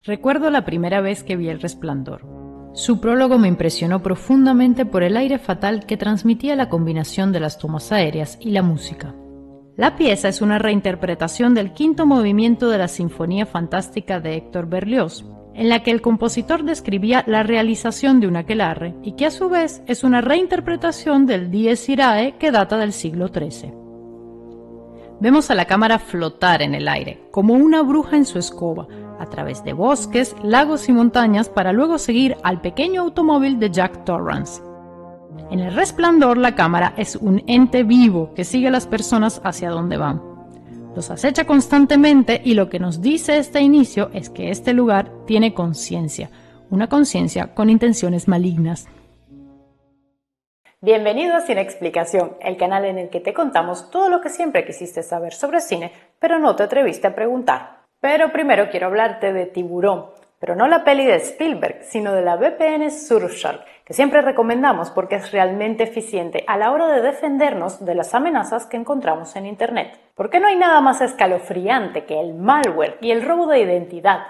Recuerdo la primera vez que vi El Resplandor. Su prólogo me impresionó profundamente por el aire fatal que transmitía la combinación de las tomas aéreas y la música. La pieza es una reinterpretación del quinto movimiento de la Sinfonía Fantástica de Héctor Berlioz, en la que el compositor describía la realización de un aquelarre y que a su vez es una reinterpretación del Dies Irae que data del siglo XIII. Vemos a la cámara flotar en el aire, como una bruja en su escoba, a través de bosques, lagos y montañas para luego seguir al pequeño automóvil de Jack Torrance. En El Resplandor, la cámara es un ente vivo que sigue a las personas hacia donde van. Los acecha constantemente y lo que nos dice este inicio es que este lugar tiene conciencia, una conciencia con intenciones malignas. Bienvenido a Cine Explicación, el canal en el que te contamos todo lo que siempre quisiste saber sobre cine, pero no te atreviste a preguntar. Pero primero quiero hablarte de Tiburón, pero no la peli de Spielberg, sino de la VPN Surfshark, que siempre recomendamos porque es realmente eficiente a la hora de defendernos de las amenazas que encontramos en Internet. Porque no hay nada más escalofriante que el malware y el robo de identidad,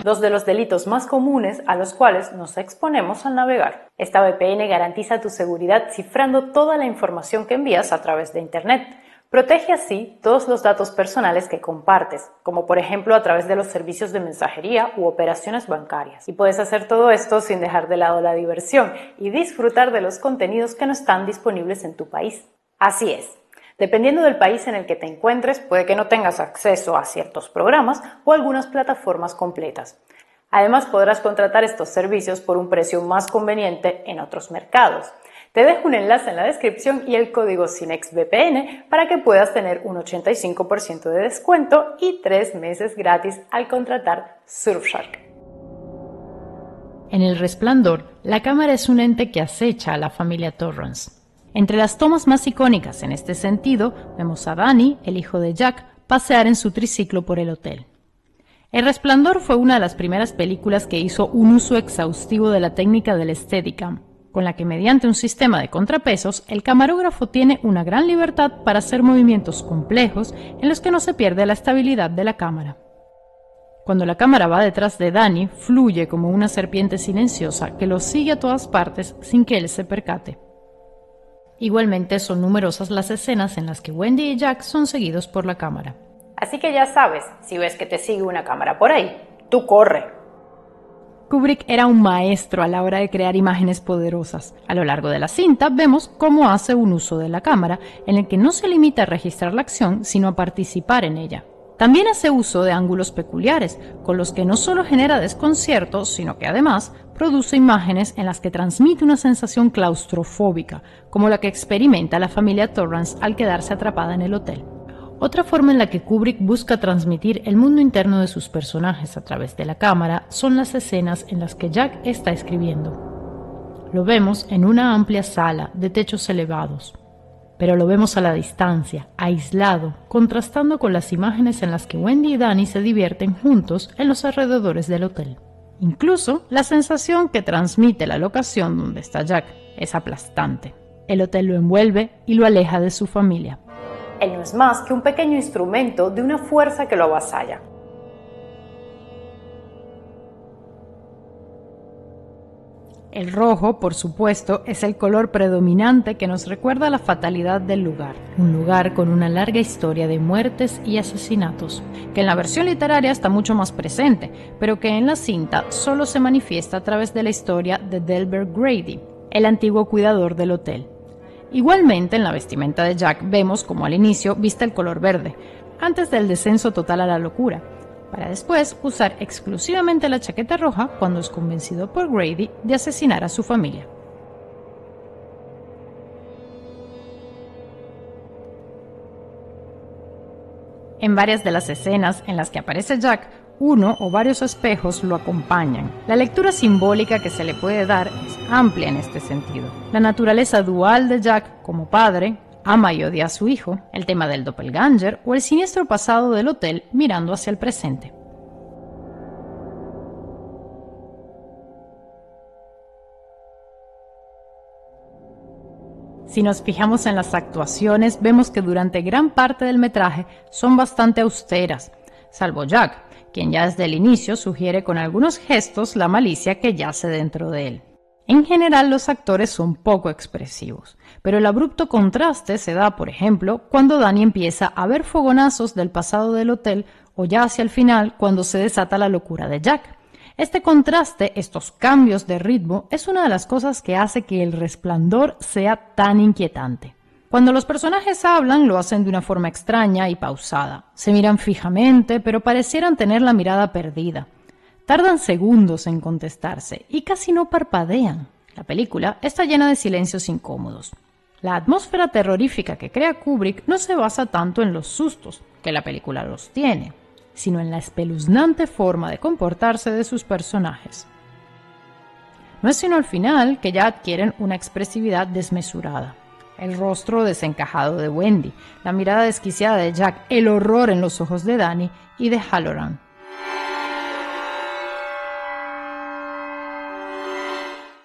dos de los delitos más comunes a los cuales nos exponemos al navegar. Esta VPN garantiza tu seguridad cifrando toda la información que envías a través de Internet. Protege así todos los datos personales que compartes, como por ejemplo a través de los servicios de mensajería u operaciones bancarias. Y puedes hacer todo esto sin dejar de lado la diversión y disfrutar de los contenidos que no están disponibles en tu país. Así es. Dependiendo del país en el que te encuentres, puede que no tengas acceso a ciertos programas o algunas plataformas completas. Además, podrás contratar estos servicios por un precio más conveniente en otros mercados. Te dejo un enlace en la descripción y el código CINEXVPN para que puedas tener un 85% de descuento y 3 meses gratis al contratar Surfshark. En El Resplandor, la cámara es un ente que acecha a la familia Torrance. Entre las tomas más icónicas en este sentido, vemos a Danny, el hijo de Jack, pasear en su triciclo por el hotel. El Resplandor fue una de las primeras películas que hizo un uso exhaustivo de la técnica del Steadicam, con la que mediante un sistema de contrapesos, el camarógrafo tiene una gran libertad para hacer movimientos complejos en los que no se pierde la estabilidad de la cámara. Cuando la cámara va detrás de Danny, fluye como una serpiente silenciosa que lo sigue a todas partes sin que él se percate. Igualmente son numerosas las escenas en las que Wendy y Jack son seguidos por la cámara. Así que ya sabes, si ves que te sigue una cámara por ahí, tú corre. Kubrick era un maestro a la hora de crear imágenes poderosas. A lo largo de la cinta vemos cómo hace un uso de la cámara en el que no se limita a registrar la acción, sino a participar en ella. También hace uso de ángulos peculiares, con los que no solo genera desconcierto, sino que además produce imágenes en las que transmite una sensación claustrofóbica, como la que experimenta la familia Torrance al quedarse atrapada en el hotel. Otra forma en la que Kubrick busca transmitir el mundo interno de sus personajes a través de la cámara son las escenas en las que Jack está escribiendo. Lo vemos en una amplia sala de techos elevados, pero lo vemos a la distancia, aislado, contrastando con las imágenes en las que Wendy y Danny se divierten juntos en los alrededores del hotel. Incluso la sensación que transmite la locación donde está Jack es aplastante. El hotel lo envuelve y lo aleja de su familia. Él no es más que un pequeño instrumento de una fuerza que lo avasalla. El rojo, por supuesto, es el color predominante que nos recuerda la fatalidad del lugar. Un lugar con una larga historia de muertes y asesinatos, que en la versión literaria está mucho más presente, pero que en la cinta solo se manifiesta a través de la historia de Delbert Grady, el antiguo cuidador del hotel. Igualmente, en la vestimenta de Jack vemos como al inicio viste el color verde, antes del descenso total a la locura, para después usar exclusivamente la chaqueta roja cuando es convencido por Grady de asesinar a su familia. En varias de las escenas en las que aparece Jack, uno o varios espejos lo acompañan. La lectura simbólica que se le puede dar es amplia en este sentido. La naturaleza dual de Jack como padre, ama y odia a su hijo, el tema del doppelganger o el siniestro pasado del hotel mirando hacia el presente. Si nos fijamos en las actuaciones, vemos que durante gran parte del metraje son bastante austeras. salvo Jack, quien ya desde el inicio sugiere con algunos gestos la malicia que yace dentro de él. En general, los actores son poco expresivos, pero el abrupto contraste se da, por ejemplo, cuando Danny empieza a ver fogonazos del pasado del hotel o ya hacia el final cuando se desata la locura de Jack. Este contraste, estos cambios de ritmo, es una de las cosas que hace que El Resplandor sea tan inquietante. Cuando los personajes hablan, lo hacen de una forma extraña y pausada. Se miran fijamente, pero parecieran tener la mirada perdida. Tardan segundos en contestarse y casi no parpadean. La película está llena de silencios incómodos. La atmósfera terrorífica que crea Kubrick no se basa tanto en los sustos, que la película los tiene, sino en la espeluznante forma de comportarse de sus personajes. No es sino al final que ya adquieren una expresividad desmesurada. El rostro desencajado de Wendy, la mirada desquiciada de Jack, el horror en los ojos de Danny y de Halloran.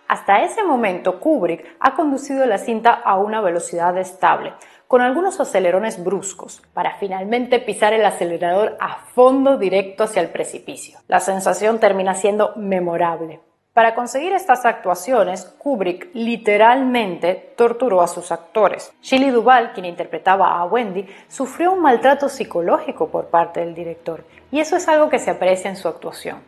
Hasta ese momento, Kubrick ha conducido la cinta a una velocidad estable, con algunos acelerones bruscos, para finalmente pisar el acelerador a fondo directo hacia el precipicio. La sensación termina siendo memorable. Para conseguir estas actuaciones, Kubrick literalmente torturó a sus actores. Shelley Duvall, quien interpretaba a Wendy, sufrió un maltrato psicológico por parte del director, y eso es algo que se aprecia en su actuación.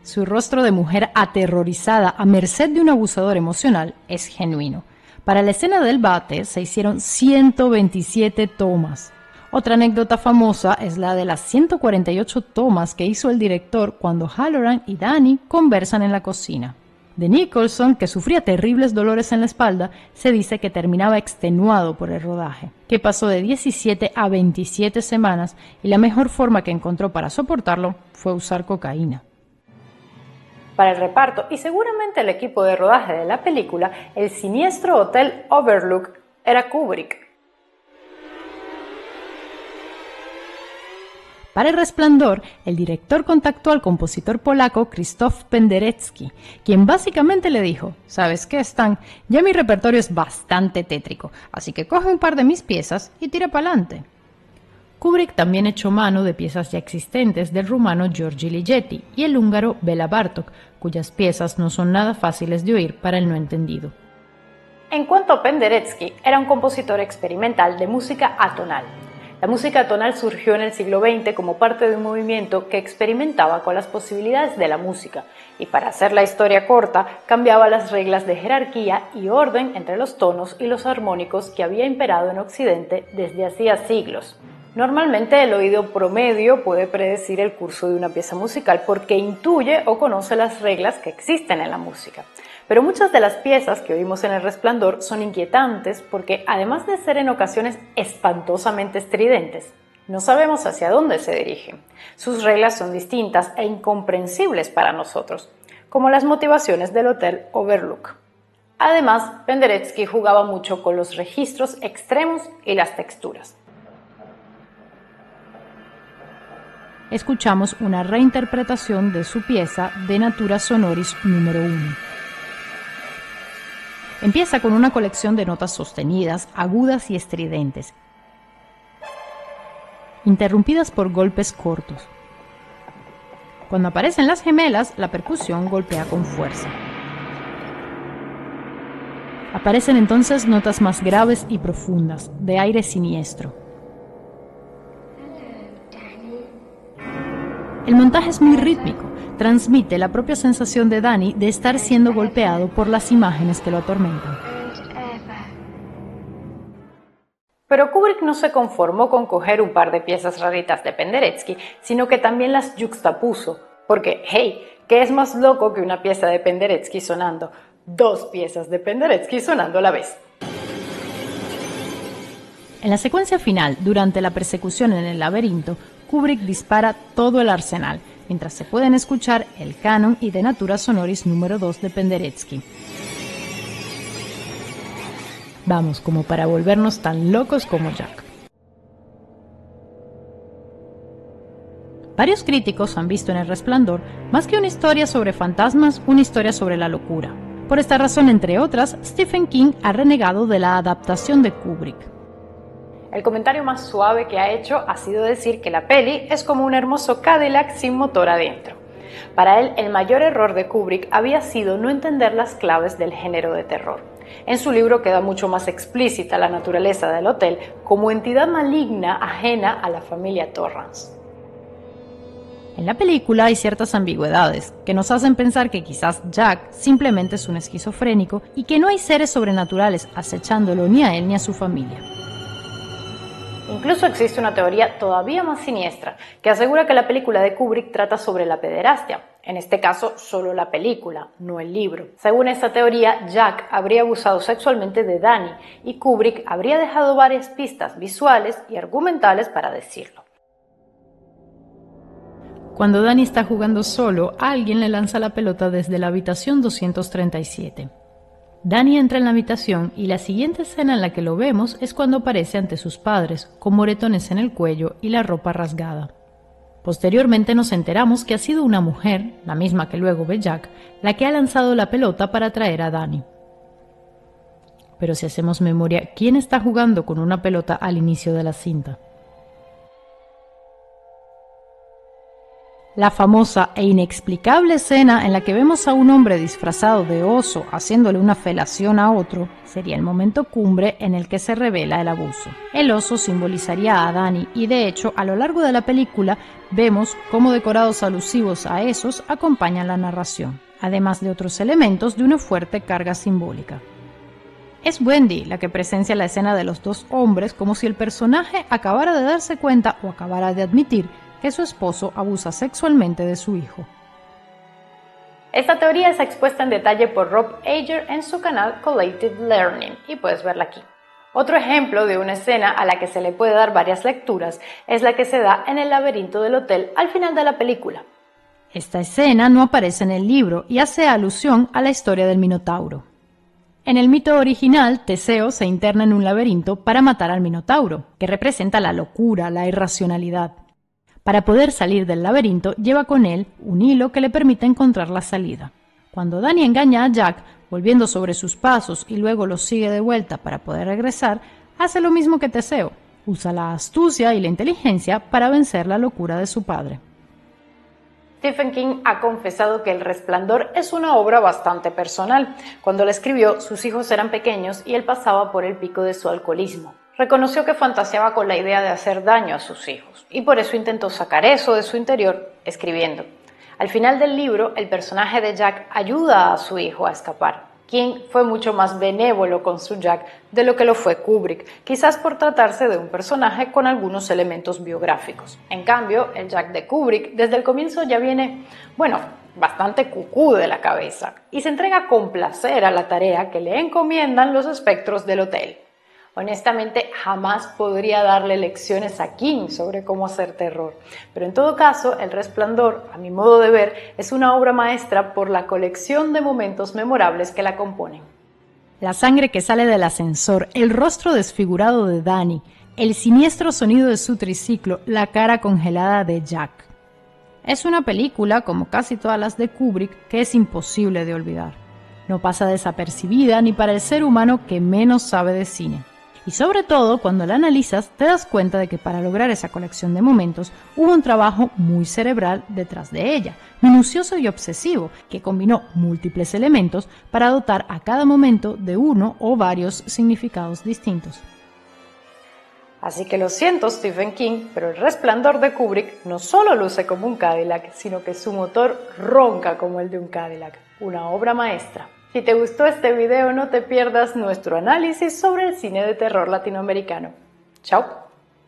Su rostro de mujer aterrorizada a merced de un abusador emocional es genuino. Para la escena del bate se hicieron 127 tomas. Otra anécdota famosa es la de las 148 tomas que hizo el director cuando Halloran y Danny conversan en la cocina. De Nicholson, que sufría terribles dolores en la espalda, se dice que terminaba extenuado por el rodaje, que pasó de 17 a 27 semanas y la mejor forma que encontró para soportarlo fue usar cocaína. Para el reparto y seguramente el equipo de rodaje de la película, el siniestro hotel Overlook era Kubrick. Para El Resplandor, el director contactó al compositor polaco Krzysztof Penderecki, quien básicamente le dijo: ¿sabes qué, Stan? Ya mi repertorio es bastante tétrico, así que coge un par de mis piezas y tira pa'lante. Kubrick también echó mano de piezas ya existentes del rumano Georgi Ligeti y el húngaro Béla Bartók, cuyas piezas no son nada fáciles de oír para el no entendido. En cuanto a Penderecki, era un compositor experimental de música atonal. La música atonal surgió en el siglo XX como parte de un movimiento que experimentaba con las posibilidades de la música y, para hacer la historia corta, cambiaba las reglas de jerarquía y orden entre los tonos y los armónicos que había imperado en Occidente desde hacía siglos. Normalmente el oído promedio puede predecir el curso de una pieza musical porque intuye o conoce las reglas que existen en la música. Pero muchas de las piezas que oímos en El Resplandor son inquietantes porque, además de ser en ocasiones espantosamente estridentes, no sabemos hacia dónde se dirigen. Sus reglas son distintas e incomprensibles para nosotros, como las motivaciones del Hotel Overlook. Además, Penderecki jugaba mucho con los registros extremos y las texturas. Escuchamos una reinterpretación de su pieza De Natura Sonoris número 1. Empieza con una colección de notas sostenidas, agudas y estridentes, interrumpidas por golpes cortos. Cuando aparecen las gemelas, la percusión golpea con fuerza. Aparecen entonces notas más graves y profundas, de aire siniestro. El montaje es muy rítmico, transmite la propia sensación de Danny de estar siendo golpeado por las imágenes que lo atormentan. Pero Kubrick no se conformó con coger un par de piezas raritas de Penderecki, sino que también las yuxtapuso, porque, hey, ¿qué es más loco que una pieza de Penderecki sonando? 2 piezas de Penderecki sonando a la vez. En la secuencia final, durante la persecución en el laberinto, Kubrick dispara todo el arsenal, mientras se pueden escuchar el canon y De Natura Sonoris número 2 de Penderecki. Vamos, como para volvernos tan locos como Jack. Varios críticos han visto en El Resplandor, más que una historia sobre fantasmas, una historia sobre la locura. Por esta razón, entre otras, Stephen King ha renegado de la adaptación de Kubrick. El comentario más suave que ha hecho ha sido decir que la peli es como un hermoso Cadillac sin motor adentro. Para él, el mayor error de Kubrick había sido no entender las claves del género de terror. En su libro queda mucho más explícita la naturaleza del hotel como entidad maligna ajena a la familia Torrance. En la película hay ciertas ambigüedades que nos hacen pensar que quizás Jack simplemente es un esquizofrénico y que no hay seres sobrenaturales acechándolo ni a él ni a su familia. Incluso existe una teoría todavía más siniestra que asegura que la película de Kubrick trata sobre la pederastia, en este caso solo la película, no el libro. Según esta teoría, Jack habría abusado sexualmente de Danny y Kubrick habría dejado varias pistas visuales y argumentales para decirlo. Cuando Danny está jugando solo, alguien le lanza la pelota desde la habitación 237. Danny entra en la habitación y la siguiente escena en la que lo vemos es cuando aparece ante sus padres, con moretones en el cuello y la ropa rasgada. Posteriormente nos enteramos que ha sido una mujer, la misma que luego ve Jack, la que ha lanzado la pelota para atraer a Danny. Pero si hacemos memoria, ¿quién está jugando con una pelota al inicio de la cinta? La famosa e inexplicable escena en la que vemos a un hombre disfrazado de oso haciéndole una felación a otro sería el momento cumbre en el que se revela el abuso. El oso simbolizaría a Danny y de hecho a lo largo de la película vemos cómo decorados alusivos a esos acompañan la narración, además de otros elementos de una fuerte carga simbólica. Es Wendy la que presencia la escena de los dos hombres como si el personaje acabara de darse cuenta o acabara de admitir que su esposo abusa sexualmente de su hijo. Esta teoría es expuesta en detalle por Rob Ager en su canal Collective Learning y puedes verla aquí. Otro ejemplo de una escena a la que se le puede dar varias lecturas es la que se da en el laberinto del hotel al final de la película. Esta escena no aparece en el libro y hace alusión a la historia del Minotauro. En el mito original, Teseo se interna en un laberinto para matar al Minotauro, que representa la locura, la irracionalidad. Para poder salir del laberinto, lleva con él un hilo que le permite encontrar la salida. Cuando Danny engaña a Jack, volviendo sobre sus pasos y luego los sigue de vuelta para poder regresar, hace lo mismo que Teseo. Usa la astucia y la inteligencia para vencer la locura de su padre. Stephen King ha confesado que El Resplandor es una obra bastante personal. Cuando la escribió, sus hijos eran pequeños y él pasaba por el pico de su alcoholismo. Reconoció que fantaseaba con la idea de hacer daño a sus hijos y por eso intentó sacar eso de su interior escribiendo. Al final del libro, el personaje de Jack ayuda a su hijo a escapar. King fue mucho más benévolo con su Jack de lo que lo fue Kubrick, quizás por tratarse de un personaje con algunos elementos biográficos. En cambio, el Jack de Kubrick desde el comienzo ya viene, bastante cucú de la cabeza y se entrega con placer a la tarea que le encomiendan los espectros del hotel. Honestamente, jamás podría darle lecciones a King sobre cómo hacer terror, pero en todo caso, El Resplandor, a mi modo de ver, es una obra maestra por la colección de momentos memorables que la componen. La sangre que sale del ascensor, el rostro desfigurado de Danny, el siniestro sonido de su triciclo, la cara congelada de Jack. Es una película, como casi todas las de Kubrick, que es imposible de olvidar. No pasa desapercibida ni para el ser humano que menos sabe de cine. Y sobre todo, cuando la analizas, te das cuenta de que para lograr esa colección de momentos hubo un trabajo muy cerebral detrás de ella, minucioso y obsesivo, que combinó múltiples elementos para dotar a cada momento de uno o varios significados distintos. Así que lo siento, Stephen King, pero El Resplandor de Kubrick no solo luce como un Cadillac, sino que su motor ronca como el de un Cadillac, una obra maestra. Si te gustó este video, no te pierdas nuestro análisis sobre el cine de terror latinoamericano. ¡Chao!